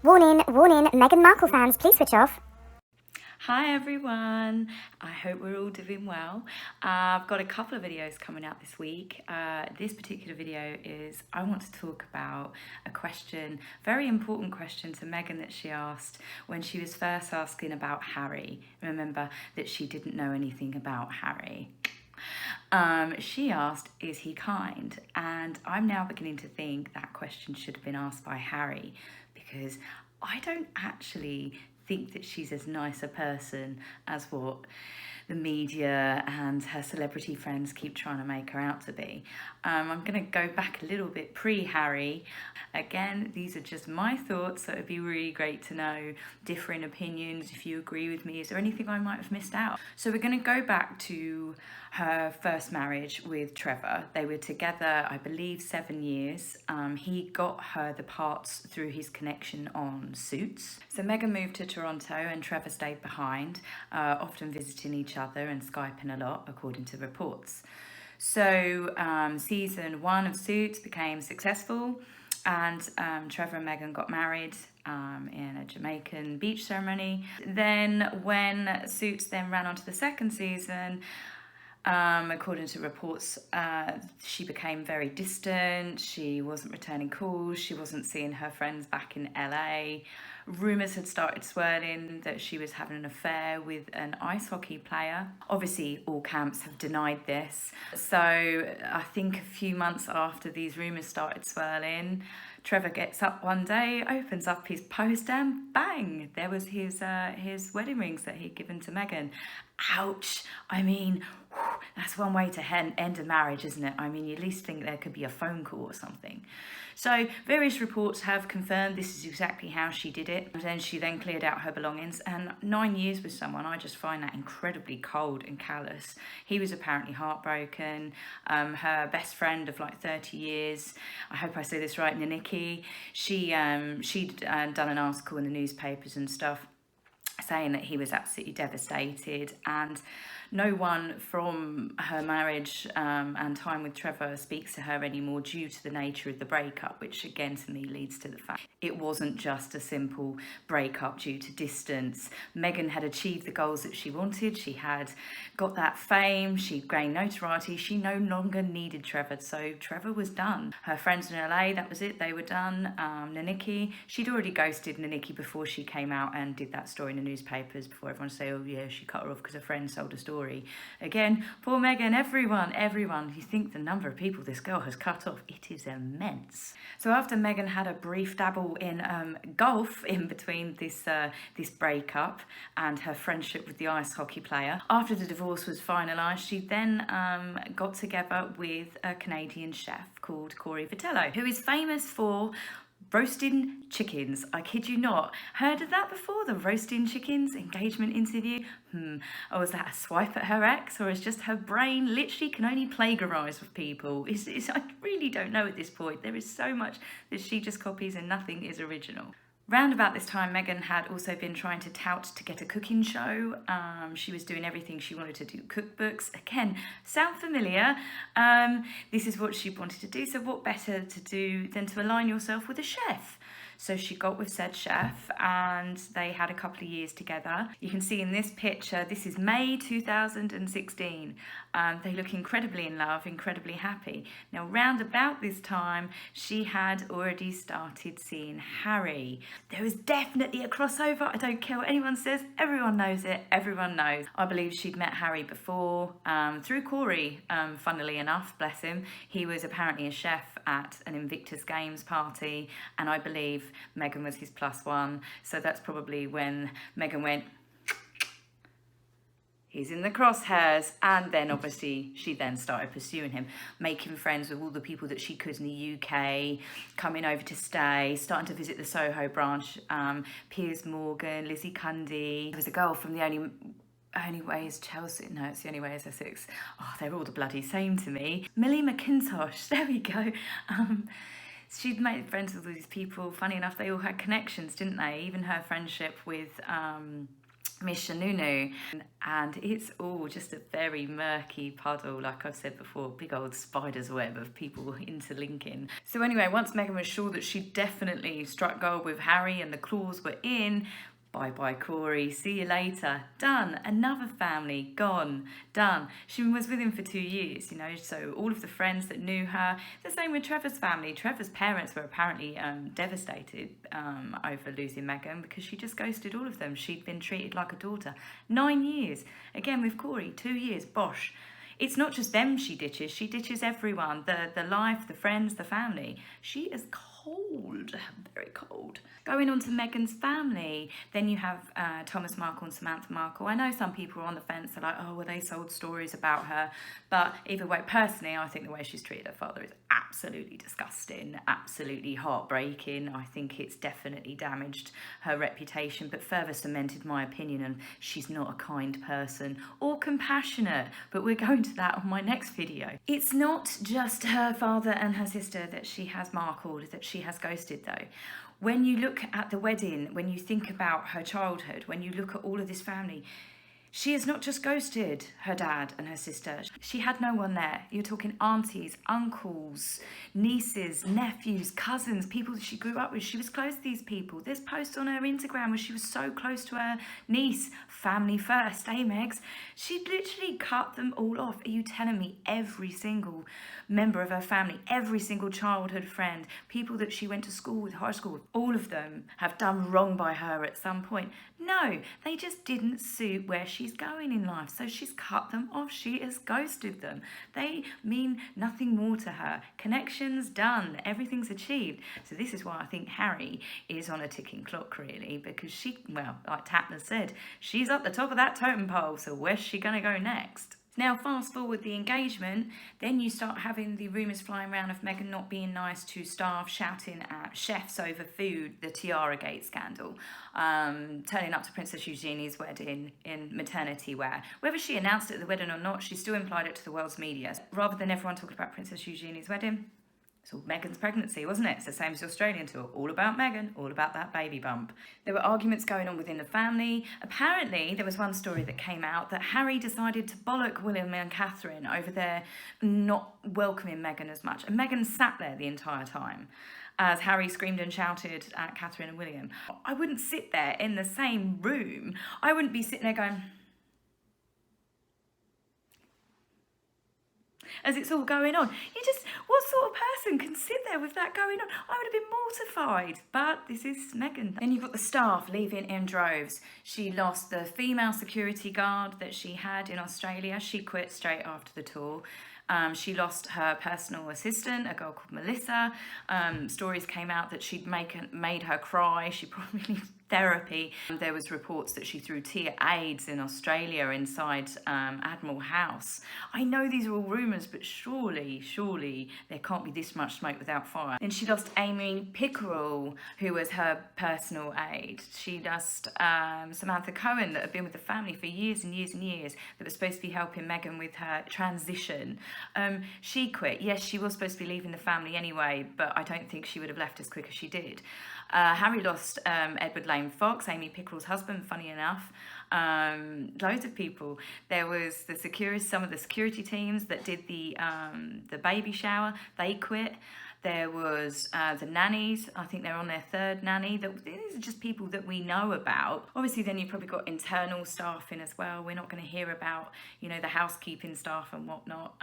Warning, warning, Meghan Markle fans, please switch off. Hi everyone, I hope we're all doing well. I've got a couple of videos coming out this week. This particular video is, I want to talk about a question, very important question to Meghan that she asked when she was first asking about Harry. Remember that she didn't know anything about Harry. She asked, is he kind? And I'm now beginning to think that question should have been asked by Harry, because I don't actually think that she's as nice a person as what the media and her celebrity friends keep trying to make her out to be. I'm going to go back a little bit pre-Harry. Again, these are just my thoughts, so it'd be really great to know differing opinions. If you agree with me, is there anything I might have missed out? So we're going to go back to her first marriage with Trevor. They were together, I believe, 7 years. He got her the parts through his connection on Suits. So Meghan moved to Toronto and Trevor stayed behind, often visiting each other and Skyping a lot, according to reports. So season 1 of Suits became successful, and Trevor and Meghan got married in a Jamaican beach ceremony. Then when Suits then ran on to the second season, according to reports, she became very distant. She wasn't returning calls. She wasn't seeing her friends back in LA. Rumours had started swirling that she was having an affair with an ice hockey player. Obviously, all camps have denied this. So I think a few months after these rumours started swirling, Trevor gets up one day, opens up his post, and bang, there was his wedding rings that he'd given to Meghan. Ouch! I mean, that's one way to end a marriage, isn't it? I mean, you at least think there could be a phone call or something. So various reports have confirmed this is exactly how she did it. And then she cleared out her belongings. And 9 years with someone, I just find that incredibly cold and callous. He was apparently heartbroken. Her best friend of like 30 years, I hope I say this right, Naniki, she'd done an article in the newspapers and stuff saying that he was absolutely devastated, and no one from her marriage and time with Trevor speaks to her anymore due to the nature of the breakup, which again to me leads to the fact it wasn't just a simple breakup due to distance. Meghan had achieved the goals that she wanted. She had got that fame, she'd gained notoriety, she no longer needed Trevor, so Trevor was done. Her friends in LA, that was it, they were done. Naniki, she'd already ghosted Naniki before she came out and did that story in the newspapers, before everyone say, oh yeah, she cut her off because her friend sold a story. Again, poor Meghan, everyone, you think the number of people this girl has cut off, it is immense. So after Meghan had a brief dabble in golf in between this breakup and her friendship with the ice hockey player, after the divorce was finalised, she then got together with a Canadian chef called Corey Vitello, who is famous for roasting chickens. I kid you not. Heard of that before? The roasting chickens engagement interview? Oh, is that a swipe at her ex, or is just her brain literally can only plagiarise with people? I really don't know at this point. There is so much that she just copies and nothing is original. Round about this time, Meghan had also been trying to tout to get a cooking show. She was doing everything she wanted to do, cookbooks. Again, sound familiar? This is what she wanted to do, so what better to do than to align yourself with a chef? So she got with said chef and they had a couple of years together. You can see in this picture, this is May 2016. They look incredibly in love, incredibly happy. Now, round about this time, she had already started seeing Harry. There was definitely a crossover. I don't care what anyone says. Everyone knows it. Everyone knows. I believe she'd met Harry before through Corey, funnily enough, bless him. He was apparently a chef at an Invictus Games party, and I believe Meghan was his +1. So that's probably when Meghan went, he's in the crosshairs, and then obviously she then started pursuing him, making friends with all the people that she could in the UK, coming over to stay, starting to visit the Soho branch, Piers Morgan, Lizzie Cundy. There was a girl from the Only Way is Chelsea. No, it's The Only Way is Essex. Oh, they're all the bloody same to me. Millie McIntosh, there we go. She'd made friends with all these people. Funny enough, they all had connections, didn't they? Even her friendship with Miss Shanunu, and it's all just a very murky puddle, like I've said before, big old spider's web of people interlinking. So anyway, once Meghan was sure that she definitely struck gold with Harry and the claws were in, bye bye Corey, see you later, done, another family, gone, done. She was with him for 2 years, you know, so all of the friends that knew her, the same with Trevor's family. Trevor's parents were apparently devastated over losing Meghan because she just ghosted all of them. She'd been treated like a daughter. 9 years, again with Corey, 2 years, bosh. It's not just them she ditches everyone, the life, the friends, the family. She is cold, very cold. Going on to Meghan's family, then you have Thomas Markle and Samantha Markle. I know some people are on the fence, they're like, oh, well, they sold stories about her. But either way, personally, I think the way she's treated her father is absolutely disgusting, absolutely heartbreaking. I think it's definitely damaged her reputation, but further cemented my opinion, and she's not a kind person or compassionate, but we're going to that on my next video. It's not just her father and her sister that she has markled, that she has ghosted though. When you look at the wedding, when you think about her childhood, when you look at all of this family, she has not just ghosted her dad and her sister. She had no one there. You're talking aunties, uncles, nieces, nephews, cousins, people that she grew up with. She was close to these people. There's posts on her Instagram where she was so close to her niece. Family first, eh, Megs? She literally cut them all off. Are you telling me every single member of her family, every single childhood friend, people that she went to school with, high school with, all of them have done wrong by her at some point? No, they just didn't suit where she's going in life. So she's cut them off. She has ghosted them. They mean nothing more to her. Connections done. Everything's achieved. So this is why I think Harry is on a ticking clock, really, because she, well, like Tatner said, she's up the top of that totem pole. So where's she going to go next? Now, fast forward the engagement, then you start having the rumours flying around of Meghan not being nice to staff, shouting at chefs over food, the Tiara Gate scandal, turning up to Princess Eugenie's wedding in maternity wear. Whether she announced it at the wedding or not, she still implied it to the world's media. Rather than everyone talking about Princess Eugenie's wedding, it's all Meghan's pregnancy, wasn't it? It's the same as the Australian tour. All about Meghan, all about that baby bump. There were arguments going on within the family. Apparently, there was one story that came out that Harry decided to bollock William and Catherine over their not welcoming Meghan as much. And Meghan sat there the entire time as Harry screamed and shouted at Catherine and William. I wouldn't sit there in the same room. I wouldn't be sitting there going, as it's all going on. What sort of person can sit there with that going on? I would have been mortified, but this is Meghan. Then you've got the staff leaving in droves. She lost the female security guard that she had in Australia. She quit straight after the tour. She lost her personal assistant, a girl called Melissa. Stories came out that she'd made her cry. She probably needed therapy. There was reports that she threw tear aids in Australia inside Admiral House. I know these are all rumours, but surely there can't be this much smoke without fire. Then she lost Amy Pickerel, who was her personal aide. She lost Samantha Cohen, that had been with the family for years and years and years, that was supposed to be helping Meghan with her transition. She quit. Yes, she was supposed to be leaving the family anyway, but I don't think she would have left as quick as she did. Harry lost Edward Lane Fox, Amy Pickerel's husband, funny enough. Loads of people. There was some of the security teams that did the baby shower, they quit. There was the nannies. I think they're on their third nanny. These are just people that we know about. Obviously, then you've probably got internal staffing as well. We're not going to hear about, the housekeeping staff and whatnot.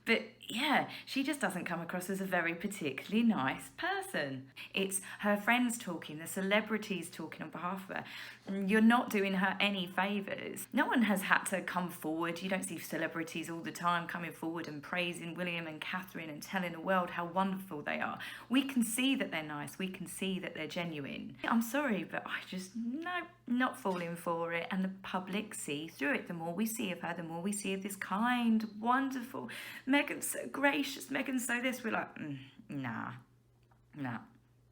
But yeah, she just doesn't come across as a very particularly nice person. It's her friends talking, the celebrities talking on behalf of her. You're not doing her any favours. No one has had to come forward. You don't see celebrities all the time coming forward and praising William and Catherine and telling the world how wonderful they are. We can see that they're nice. We can see that they're genuine. I'm sorry, but not falling for it. And the public see through it. The more we see of her, the more we see of this kind, wonderful, Meghan's so gracious, Meghan's so this. We're like, nah.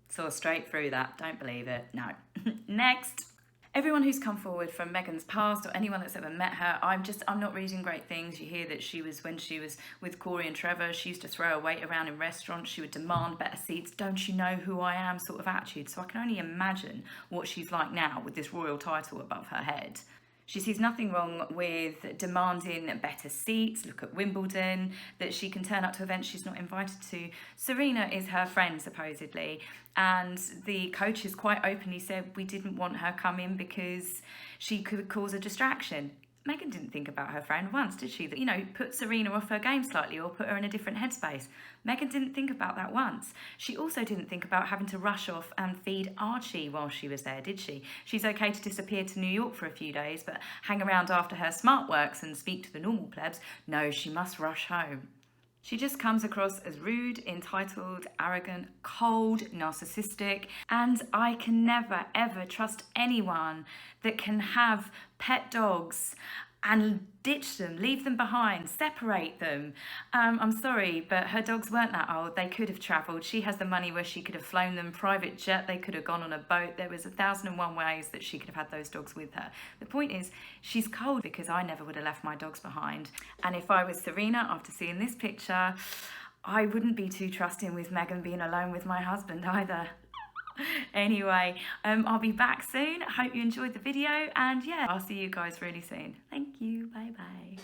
Saw straight through that. Don't believe it. No. Next. Everyone who's come forward from Meghan's past or anyone that's ever met her, I'm not reading great things. You hear that when she was with Corey and Trevor, she used to throw her weight around in restaurants. She would demand better seats. Don't you know who I am sort of attitude. So I can only imagine what she's like now with this royal title above her head. She sees nothing wrong with demanding better seats. Look at Wimbledon, that she can turn up to events she's not invited to. Serena is her friend, supposedly, and the coaches quite openly said we didn't want her coming because she could cause a distraction. Meghan didn't think about her friend once, did she? That, put Serena off her game slightly or put her in a different headspace. Meghan didn't think about that once. She also didn't think about having to rush off and feed Archie while she was there, did she? She's okay to disappear to New York for a few days, but hang around after her smart works and speak to the normal plebs. No, she must rush home. She just comes across as rude, entitled, arrogant, cold, narcissistic, and I can never ever trust anyone that can have pet dogs and ditch them, leave them behind, separate them. I'm sorry, but her dogs weren't that old. They could have travelled. She has the money where she could have flown them private jet. They could have gone on a boat. There was 1,001 ways that she could have had those dogs with her. The point is, she's cold because I never would have left my dogs behind. And if I was Serena, after seeing this picture, I wouldn't be too trusting with Meghan being alone with my husband either. Anyway, I'll be back soon. I hope you enjoyed the video, and yeah, I'll see you guys really soon. Thank you. Bye bye.